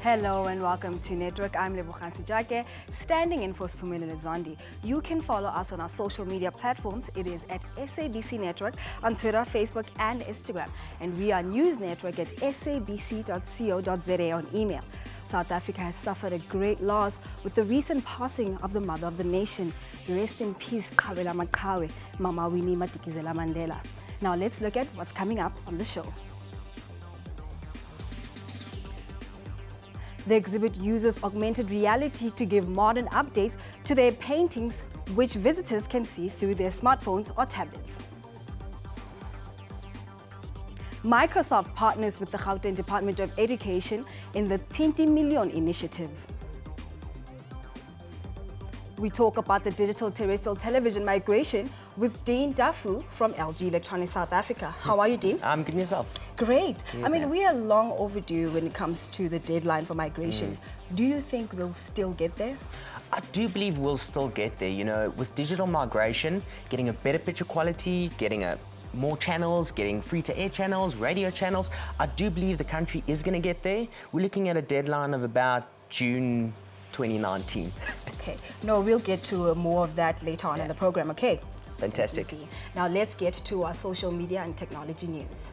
Hello and welcome to Network. I'm Lebogang Sejake, standing in for Siphumelele Zondi. You can follow us on our social media platforms. It is at SABC Network on Twitter, Facebook and Instagram. And we are News Network at sabc.co.za on email. South Africa has suffered a great loss with the recent passing of the mother of the nation. Rest in peace, Kabela Maqhawe, Mama Winnie Madikizela Mandela. Now let's look at what's coming up on the show. The exhibit uses augmented reality to give modern updates to their paintings, which visitors can see through their smartphones or tablets. Microsoft partners with the Gauteng Department of Education in the 20 Million initiative. We talk about the digital terrestrial television migration with Dean Dafu from LG Electronics South Africa. How are you, Dean? I'm good, yourself? Great. I mean, we are long overdue when it comes to the deadline for migration. Do you think we'll still get there? I do believe we'll still get there. You know, with digital migration, getting a better picture quality, getting more channels, getting free-to-air channels, radio channels, I do believe the country is going to get there. We're looking at a deadline of about June 2019. Okay. No, we'll get to more of that later on in the program, okay? Fantastic. Now let's get to our social media and technology news.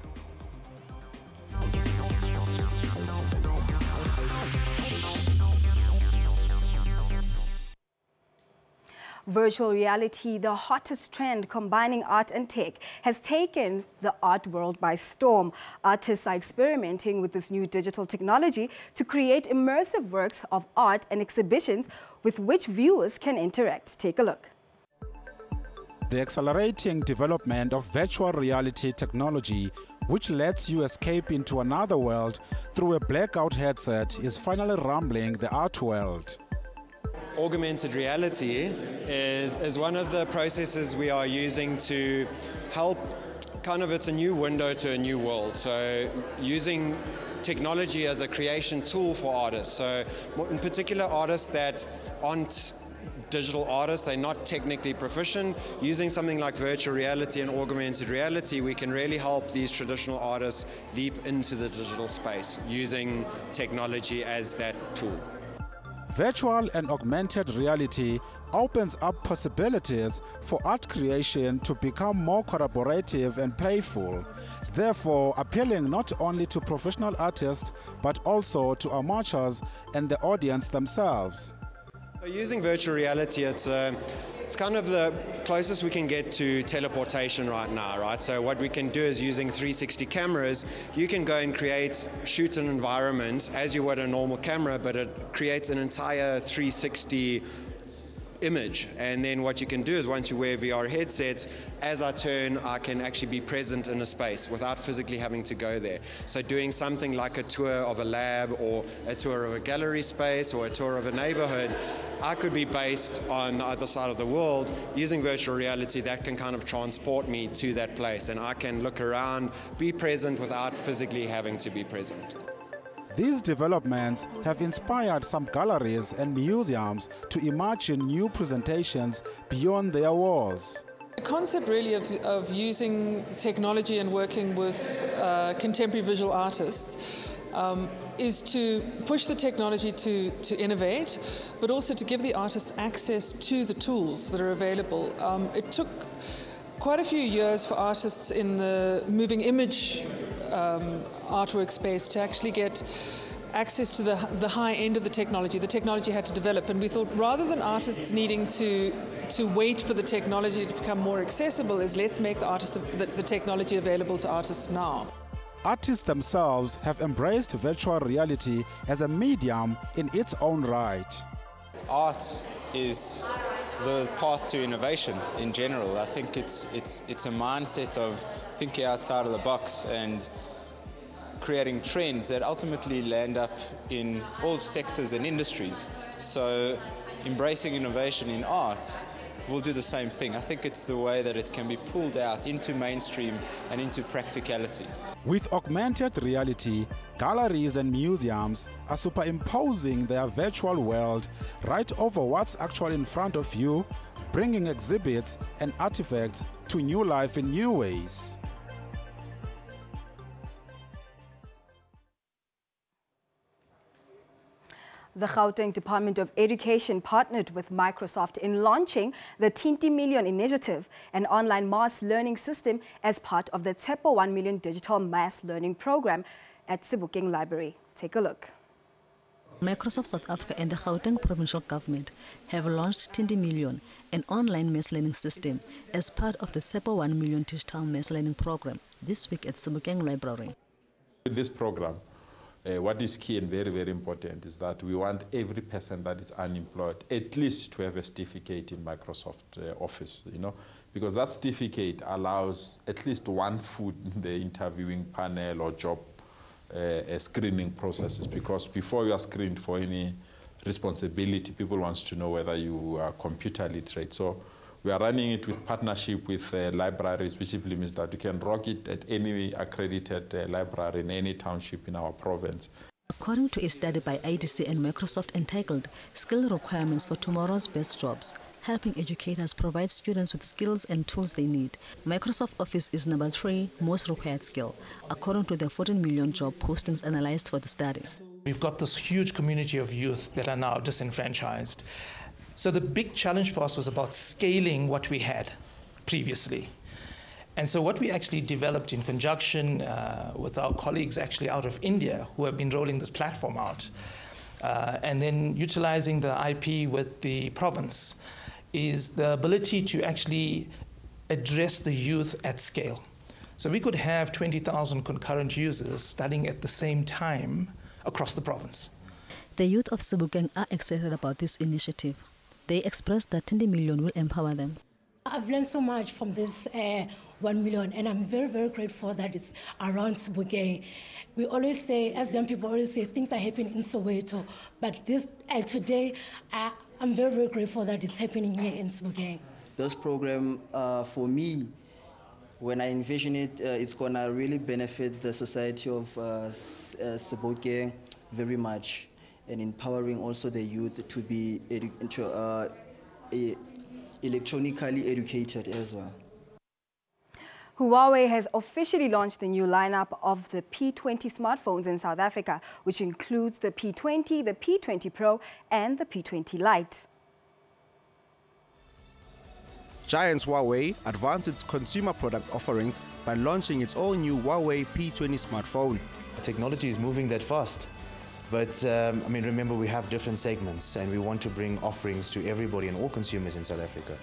Virtual reality, the hottest trend combining art and tech, has taken the art world by storm. Artists are experimenting with this new digital technology to create immersive works of art and exhibitions with which viewers can interact. Take a look. The accelerating development of virtual reality technology, which lets you escape into another world through a blackout headset, is finally rumbling the art world. Augmented reality is one of the processes we are using to help, it's a new window to a new world. So using technology as a creation tool for artists. So in particular, artists that aren't digital artists, they're not technically proficient. Using something like virtual reality and augmented reality, we can really help these traditional artists leap into the digital space using technology as that tool. Virtual and augmented reality opens up possibilities for art creation to become more collaborative and playful, therefore appealing not only to professional artists but also to amateurs and the audience themselves. Using virtual reality, it's kind of the closest we can get to teleportation right now, right? So what we can do is using 360 cameras, you can go and shoot an environment as you would a normal camera, but it creates an entire 360 image. And then what you can do is once you wear VR headsets, as I turn, I can actually be present in a space without physically having to go there. So doing something like a tour of a lab or a tour of a gallery space or a tour of a neighborhood, I could be based on the other side of the world. Using virtual reality, that can kind of transport me to that place and I can look around, be present without physically having to be present. These developments have inspired some galleries and museums to imagine new presentations beyond their walls. The concept really of using technology and working with contemporary visual artists is to push the technology to innovate, but also to give the artists access to the tools that are available. It took quite a few years for artists in the moving image artwork space to actually get access to the high end of the technology. The technology had to develop, and we thought rather than artists needing to wait for the technology to become more accessible, is let's make the technology available to artists now. Artists themselves have embraced virtual reality as a medium in its own right. Art is the path to innovation in general. I think it's a mindset of thinking outside of the box and creating trends that ultimately land up in all sectors and industries. So embracing innovation in art will do the same thing. I think it's the way that it can be pulled out into mainstream and into practicality. With augmented reality, galleries and museums are superimposing their virtual world right over what's actually in front of you, bringing exhibits and artifacts to new life in new ways. The Gauteng Department of Education partnered with Microsoft in launching the 20 Million Initiative, an online mass learning system as part of the TEPO 1 Million Digital Mass Learning Program at Sebokeng Library. Take a look. Microsoft South Africa and the Gauteng provincial government have launched 20 Million, an online mass learning system, as part of the TEPO 1 Million Digital Mass Learning Program this week at Sebokeng Library. With this program, what is key and very, very important is that we want every person that is unemployed at least to have a certificate in Microsoft Office, because that certificate allows at least one foot in the interviewing panel or job screening processes, because before you are screened for any responsibility, people want to know whether you are computer literate. So we are running it with partnership with libraries, which simply means that you can rock it at any accredited library in any township in our province. According to a study by IDC and Microsoft entitled Skill Requirements for Tomorrow's Best Jobs, helping educators provide students with skills and tools they need, Microsoft Office is number 3 most required skill, according to the 14 million job postings analyzed for the study. We've got this huge community of youth that are now disenfranchised. So the big challenge for us was about scaling what we had previously. And so what we actually developed in conjunction with our colleagues actually out of India who have been rolling this platform out, and then utilizing the IP with the province, is the ability to actually address the youth at scale. So we could have 20,000 concurrent users studying at the same time across the province. The youth of Sebokeng are excited about this initiative. They expressed that 20 million will empower them. I've learned so much from this 1 million, and I'm very, very grateful that it's around Sebokeng. We always say, as young people always say, things are happening in Soweto, but today, I'm very, very grateful that it's happening here in Sebokeng. This program, for me, when I envision it, it's going to really benefit the society of Sebokeng very much, and empowering also the youth to be electronically educated as well. Huawei has officially launched the new lineup of the P20 smartphones in South Africa, which includes the P20, the P20 Pro, and the P20 Lite. Giant Huawei advanced its consumer product offerings by launching its all-new Huawei P20 smartphone. Technology is moving that fast. But, remember, we have different segments and we want to bring offerings to everybody and all consumers in South Africa.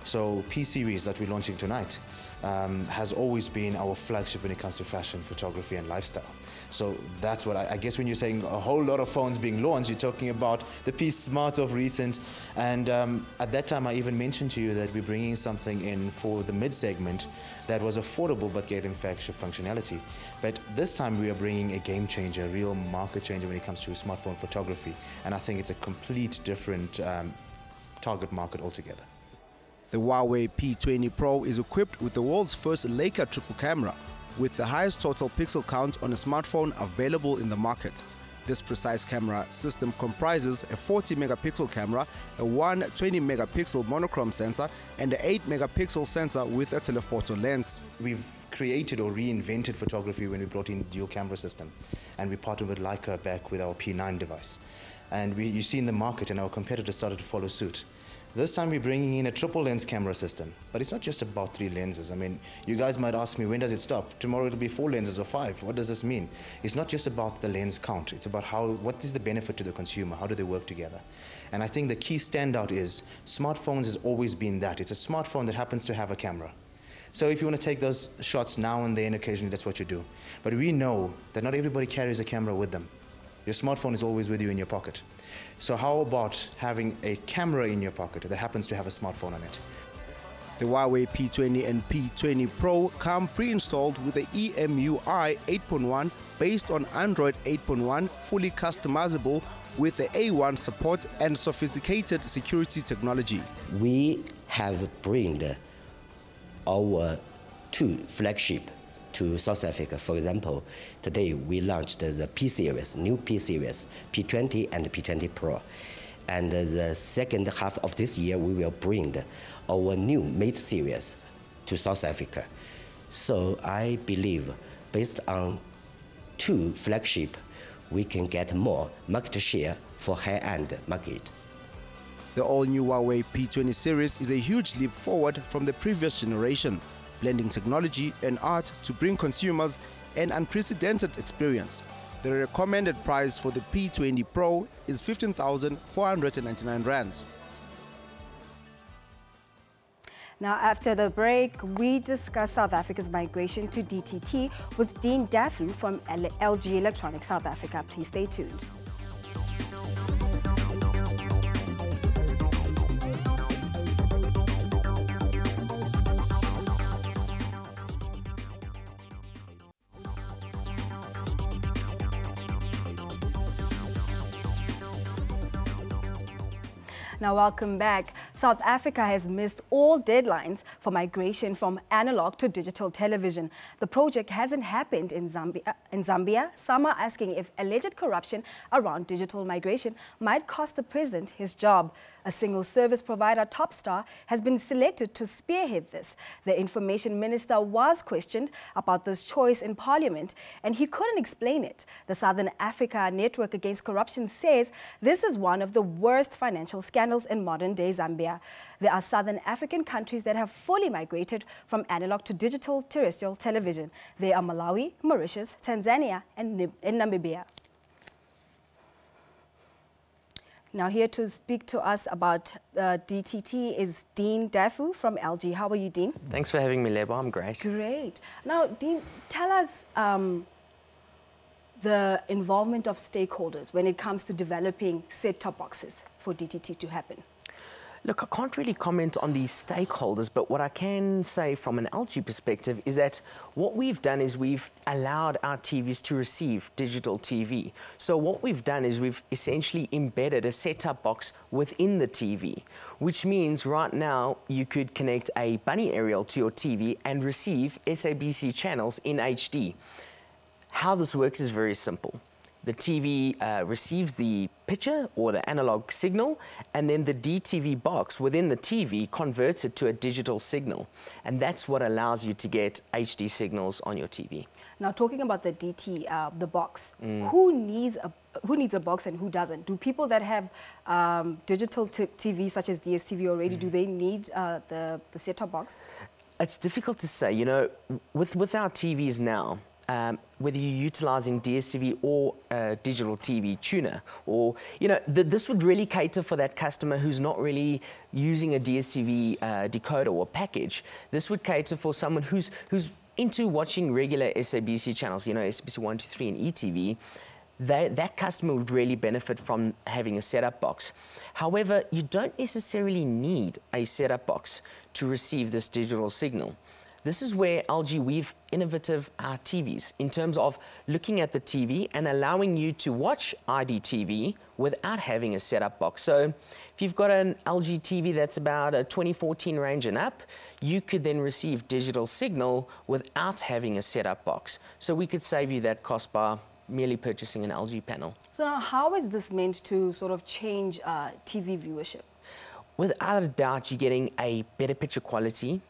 So P-Series that we're launching tonight has always been our flagship when it comes to fashion, photography and lifestyle. So that's what I guess when you're saying a whole lot of phones being launched, you're talking about the P Smart of recent. And at that time, I even mentioned to you that we're bringing something in for the mid-segment that was affordable but gave them flagship functionality. But this time we are bringing a game changer, a real market changer when it comes to smartphone photography. And I think it's a complete different target market altogether. The Huawei P20 Pro is equipped with the world's first Leica triple camera, with the highest total pixel count on a smartphone available in the market. This precise camera system comprises a 40-megapixel camera, a 120-megapixel monochrome sensor, and an 8-megapixel sensor with a telephoto lens. We've created or reinvented photography when we brought in dual camera system, and we partnered with Leica back with our P9 device. And you see in the market, and our competitors started to follow suit. This time we're bringing in a triple lens camera system, but it's not just about 3 lenses. You guys might ask me, when does it stop? Tomorrow it'll be 4 lenses or 5. What does this mean? It's not just about the lens count. It's about what is the benefit to the consumer? How do they work together? And I think the key standout is smartphones has always been that. It's a smartphone that happens to have a camera. So if you want to take those shots now and then, occasionally, that's what you do. But we know that not everybody carries a camera with them. Your smartphone is always with you in your pocket. So how about having a camera in your pocket that happens to have a smartphone on it? The Huawei P20 and P20 Pro come pre-installed with the EMUI 8.1 based on Android 8.1, fully customizable with the A1 support and sophisticated security technology. We have brought our 2 flagship to South Africa. For example, today we launched the P-Series, new P-Series, P20 and P20 Pro. And the second half of this year, we will bring our new Mate series to South Africa. So I believe, based on 2 flagship, we can get more market share for high-end market. The all-new Huawei P20 series is a huge leap forward from the previous generation, blending technology and art to bring consumers an unprecedented experience. The recommended price for the P20 Pro is 15,499 rands. Now, after the break, we discuss South Africa's migration to DTT with Dean Dafu from LG Electronics South Africa. Please stay tuned. Now, welcome back. South Africa has missed all deadlines for migration from analog to digital television. The project hasn't happened in Zambia. Some are asking if alleged corruption around digital migration might cost the president his job. A single service provider, Topstar, has been selected to spearhead this. The information minister was questioned about this choice in parliament, and he couldn't explain it. The Southern Africa Network Against Corruption says this is one of the worst financial scandals in modern-day Zambia. There are Southern African countries that have fully migrated from analog to digital terrestrial television. They are Malawi, Mauritius, Tanzania, and Namibia. Now, here to speak to us about DTT is Dean Dafu from LG. How are you, Dean? Thanks for having me, Lebo. I'm great. Great. Now, Dean, tell us the involvement of stakeholders when it comes to developing set-top boxes for DTT to happen. Look, I can't really comment on these stakeholders, but what I can say from an LG perspective is that what we've done is we've allowed our TVs to receive digital TV. So what we've done is we've essentially embedded a set-top box within the TV, which means right now you could connect a bunny aerial to your TV and receive SABC channels in HD. How this works is very simple. The TV receives the picture or the analog signal, and then the DTV box within the TV converts it to a digital signal. And that's what allows you to get HD signals on your TV. Now, talking about the the box, who needs a box and who doesn't? Do people that have digital TV, such as DSTV already, do they need the set-top box? It's difficult to say. You know, with our TVs now, whether you're utilizing DSTV or digital TV tuner, or, you know, this would really cater for that customer who's not really using a DSTV decoder or package. This would cater for someone who's into watching regular SABC channels, you know, SABC 1, 2, 3 and ETV. That customer would really benefit from having a setup box. However, you don't necessarily need a setup box to receive this digital signal. This is where LG, we've innovative our TVs in terms of looking at the TV and allowing you to watch IDTV without having a setup box. So if you've got an LG TV that's about a 2014 range and up, you could then receive digital signal without having a setup box. So we could save you that cost by merely purchasing an LG panel. So now, how is this meant to sort of change TV viewership? Without a doubt, you're getting a better picture quality,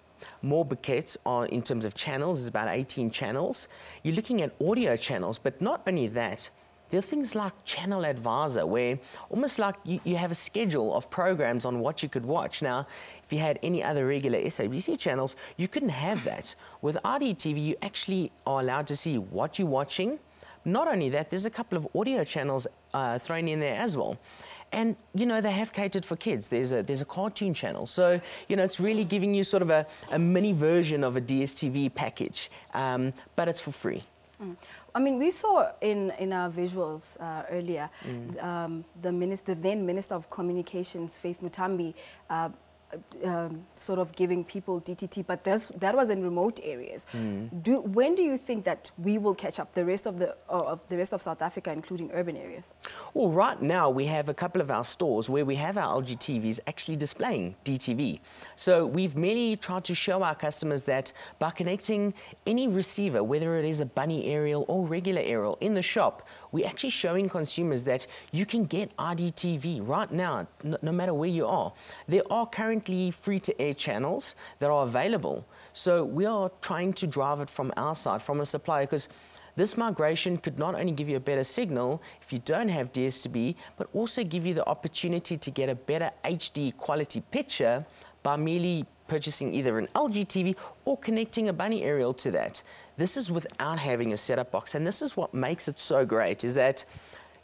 more bouquets in terms of channels. There's about 18 channels. You're looking at audio channels, but not only that, there are things like Channel Advisor, where almost like you have a schedule of programs on what you could watch. Now, if you had any other regular SABC channels, you couldn't have that. With IDTV, you actually are allowed to see what you're watching. Not only that, there's a couple of audio channels thrown in there as well. And, you know, they have catered for kids. There's a cartoon channel. So, you know, it's really giving you sort of a mini version of a DSTV package, but it's for free. I mean, we saw in our visuals earlier, the then Minister of Communications, Faith Mutambi, sort of giving people DTT, but that was in remote areas. When do you think that we will catch up, the rest of South Africa, including urban areas? Well, right now we have a couple of our stores where we have our LG TVs actually displaying DTV. So we've merely tried to show our customers that by connecting any receiver, whether it is a bunny aerial or regular aerial in the shop, we're actually showing consumers that you can get IDTV right now, no matter where you are. There are currently free-to-air channels that are available. So we are trying to drive it from our side, from a supplier, because This migration could not only give you a better signal if you don't have DSTV, but also give you the opportunity to get a better HD quality picture by merely purchasing either an LG TV or connecting a Bunny aerial to that. This is without having a setup box, and this is what makes it so great, is that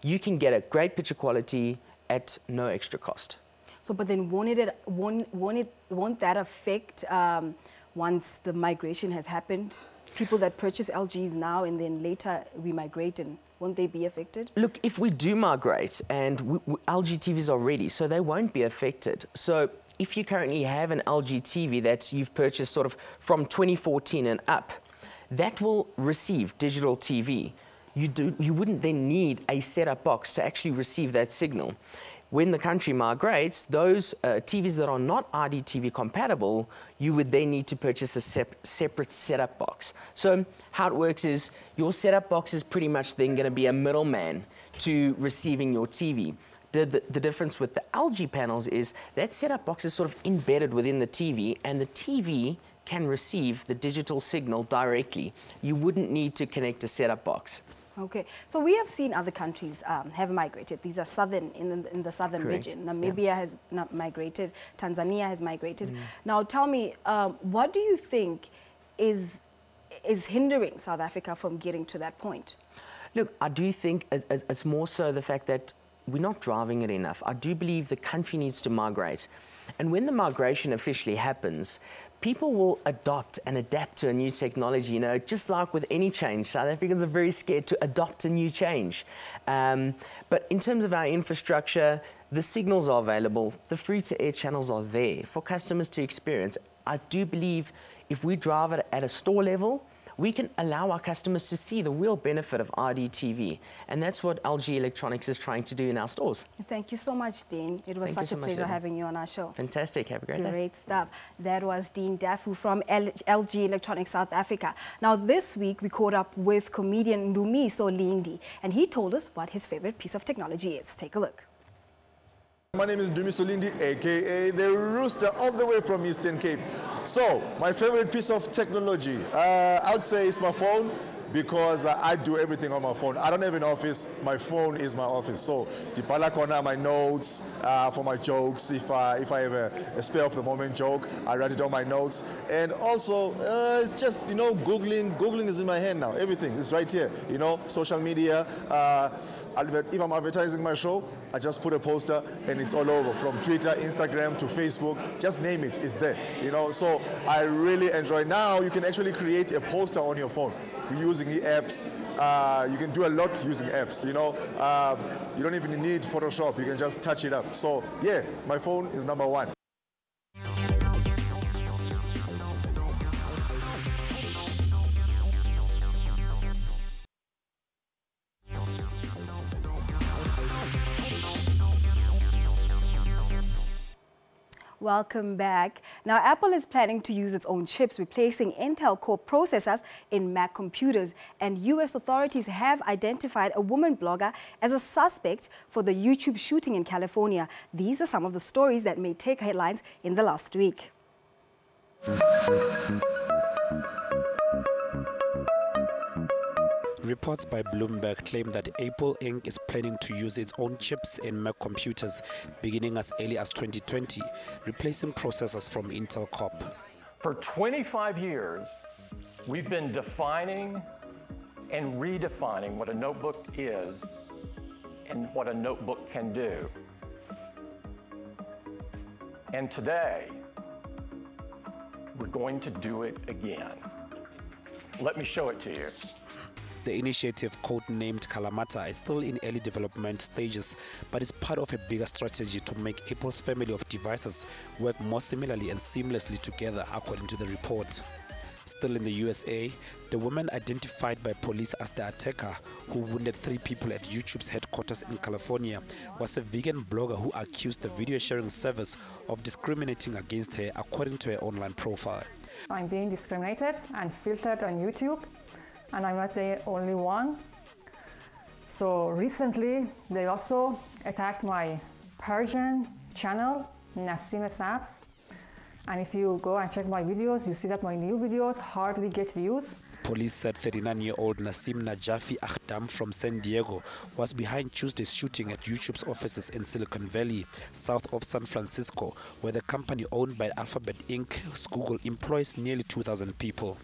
you can get a great picture quality at no extra cost. So, but then won't that affect once the migration has happened? People that purchase LGs now and then later we migrate, and won't they be affected? Look, if we do migrate, and LG TVs are ready, so they won't be affected. So if you currently have an LG TV that you've purchased sort of from 2014 and up, that will receive digital TV. You wouldn't then need a setup box to actually receive that signal. When the country migrates, those TVs that are not IDTV compatible, you would then need to purchase a separate setup box. So how it works is your setup box is pretty much then going to be a middleman to receiving your TV. The difference with the LG panels is that setup box is sort of embedded within the TV, and the TV can receive the digital signal directly. You wouldn't need to connect a setup box. Okay, so we have seen other countries have migrated. These are southern, in the southern Correct. region. Namibia has not migrated, Tanzania has migrated. Now tell me, what do you think is hindering South Africa from getting to that point? Look, I do think it's more so the fact that we're not driving it enough. I do believe the country needs to migrate. And when the migration officially happens, people will adopt and adapt to a new technology, you know, just like with any change. South Africans are very scared to adopt a new change. But in terms of our infrastructure, the signals are available, the free-to-air channels are there for customers to experience. I do believe if we drive it at a store level, we can allow our customers to see the real benefit of IDTV. And that's what LG Electronics is trying to do in our stores. Thank you so much, Dean. It was such a pleasure having you on our show. Fantastic. Have a great day. Great stuff. That was Dean Dafu from LG Electronics South Africa. Now, this week, we caught up with comedian Ndumiso Lindi, and he told us what his favorite piece of technology is. Take a look. My name is Ndumiso Lindi, aka the Rooster, all the way from Eastern Cape. So, my favorite piece of technology, I would say it's my phone, because I do everything on my phone. I don't have an office, my phone is my office. So, Tipala Kona, my notes for my jokes, if I have a spare of the moment joke, I write it on my notes. And also, it's just, you know, Googling is in my hand now. Everything is right here, you know, social media. If I'm advertising my show, I just put a poster and it's all over, from Twitter, Instagram to Facebook, just name it, it's there, you know. So I really enjoy. Now you can actually create a poster on your phone using the apps. You can do a lot using apps, you know. You don't even need Photoshop, you can just touch it up. So yeah, my phone is #1. Welcome back. Now, Apple is planning to use its own chips, replacing Intel Core processors in Mac computers. And U.S. authorities have identified a woman blogger as a suspect for the YouTube shooting in California. These are some of the stories that may take headlines in the last week. Reports by Bloomberg claim that Apple Inc. is planning to use its own chips in Mac computers beginning as early as 2020, replacing processors from Intel Corp. For 25 years, we've been defining and redefining what a notebook is and what a notebook can do. And today, we're going to do it again. Let me show it to you. The initiative, codenamed Kalamata, is still in early development stages, but is part of a bigger strategy to make Apple's family of devices work more similarly and seamlessly together, according to the report. Still in the USA, the woman identified by police as the attacker who wounded 3 people at YouTube's headquarters in California was a vegan blogger who accused the video sharing service of discriminating against her, according to her online profile. I'm being discriminated and filtered on YouTube, and I'm not the only one. So recently, they also attacked my Persian channel, Nasima Snaps. And if you go and check my videos, you see that my new videos hardly get views. Police said 39-year-old Nasim Najafi Akhdam from San Diego was behind Tuesday's shooting at YouTube's offices in Silicon Valley, south of San Francisco, where the company owned by Alphabet Inc.'s Google employs nearly 2,000 people.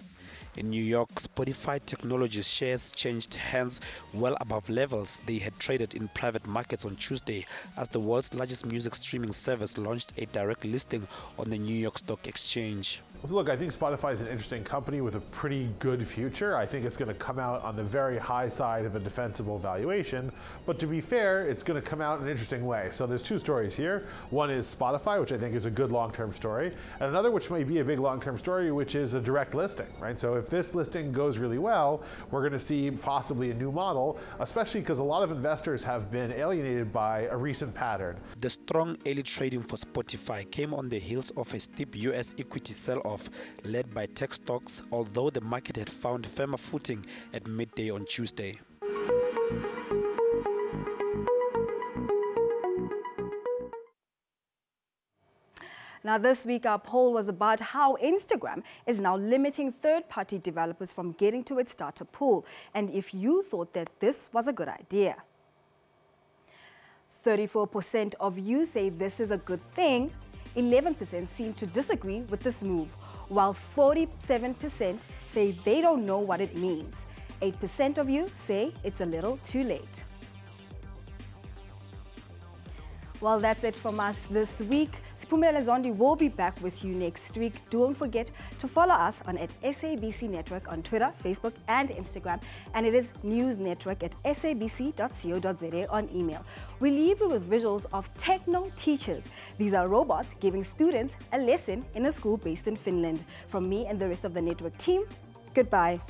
In New York, Spotify Technologies shares changed hands well above levels they had traded in private markets on Tuesday as the world's largest music streaming service launched a direct listing on the New York Stock Exchange. So look, I think Spotify is an interesting company with a pretty good future. I think it's going to come out on the very high side of a defensible valuation, but to be fair, it's going to come out in an interesting way. So there's two stories here. One is Spotify, which I think is a good long-term story, and another which may be a big long-term story, which is a direct listing, right? So if this listing goes really well, we're going to see possibly a new model, especially because a lot of investors have been alienated by a recent pattern. The strong early trading for Spotify came on the heels of a steep U.S. equity sell-off led by tech stocks, although the market had found firmer footing at midday on Tuesday. Now this week our poll was about how Instagram is now limiting third-party developers from getting to its data pool, and if you thought that this was a good idea. 34% of you say this is a good thing. 11% seem to disagree with this move, while 47% say they don't know what it means. 8% of you say it's a little too late. Well, that's it from us this week. Siphumelele Zondi will be back with you next week. Don't forget to follow us on @SABC Network on Twitter, Facebook and Instagram. And it is News Network @sabc.co.za on email. We leave you with visuals of techno teachers. These are robots giving students a lesson in a school based in Finland. From me and the rest of the network team, goodbye.